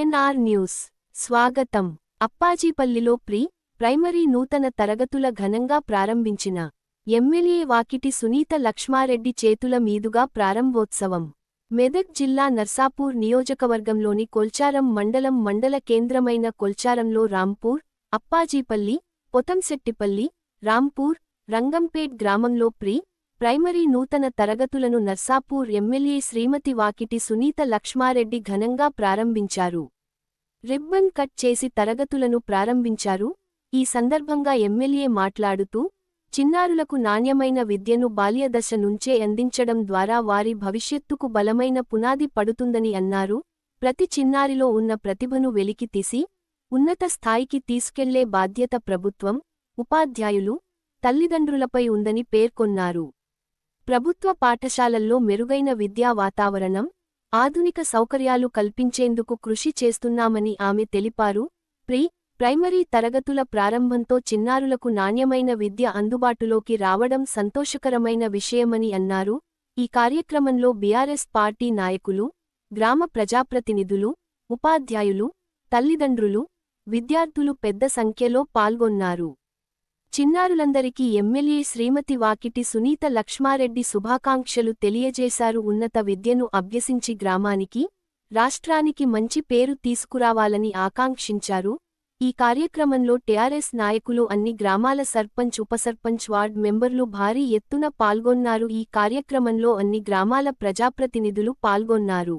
PNR news స్వాగతం. అప్పాజీపల్లిలో primary నూతన తరగతుల ఘనంగా ప్రారంభించిన ఎమ్మెల్యే వాకిటి సునీత లక్ష్మారెడ్డి చేతుల మీదుగా ప్రారంభోత్సవం. మెదక్ జిల్లా నర్సాపూర్ నియోజకవర్గంలోని కొల్చారం మండల కేంద్రమైన కొల్చారంలో రాంపూర్, అప్పాజీపల్లి, పొతంశెట్టిపల్లి, రాంపూర్, రంగంపేట్ గ్రామంలో ప్రైమరీ నూతన తరగతులను నర్సాపూర్ ఎమ్మెల్యే శ్రీమతి వాకిటి సునీత లక్ష్మారెడ్డి ఘనంగా ప్రారంభించారు. రిబ్బన్ కట్ చేసి తరగతులను ప్రారంభించారు. ఈ సందర్భంగా ఎమ్మెల్యే మాట్లాడుతూ, చిన్నారులకు నాణ్యమైన విద్యను బాల్యదశ నుంచే అందించడం ద్వారా వారి భవిష్యత్తుకు బలమైన పునాది పడుతుందని అన్నారు. ప్రతి చిన్నారిలో ఉన్న ప్రతిభను వెలికితీసి ఉన్నత స్థాయికి తీసుకెళ్లే బాధ్యత ప్రభుత్వం, ఉపాధ్యాయులు, తల్లిదండ్రులపై ఉందని పేర్కొన్నారు. ప్రభుత్వ పాఠశాలల్లో మెరుగైన విద్యా వాతావరణం, ఆధునిక సౌకర్యాలు కల్పించేందుకు కృషి చేస్తున్నామని ఆమె తెలిపారు. ప్రైమరీ తరగతుల ప్రారంభంతో చిన్నారులకు నాణ్యమైన విద్య అందుబాటులోకి రావడం సంతోషకరమైన విషయమని అన్నారు. ఈ కార్యక్రమంలో బీఆర్ఎస్ పార్టీ నాయకులు, గ్రామ ప్రజాప్రతినిధులు, ఉపాధ్యాయులు, తల్లిదండ్రులు, విద్యార్థులు పెద్ద సంఖ్యలో పాల్గొన్నారు. చిన్నారులందరికీ ఎమ్మెల్యే శ్రీమతి వాకిటి సునీత లక్ష్మారెడ్డి శుభాకాంక్షలు తెలియజేశారు. ఉన్నత విద్యను అభ్యసించి గ్రామానికి, రాష్ట్రానికి మంచి పేరు తీసుకురావాలని ఆకాంక్షించారు. ఈ కార్యక్రమంలో టీఆర్ఎస్ నాయకులు, అన్ని గ్రామాల సర్పంచ్, ఉపసర్పంచ్, వార్డ్ మెంబర్లు భారీ ఎత్తున పాల్గొన్నారు. ఈ కార్యక్రమంలో అన్ని గ్రామాల ప్రజాప్రతినిధులు పాల్గొన్నారు.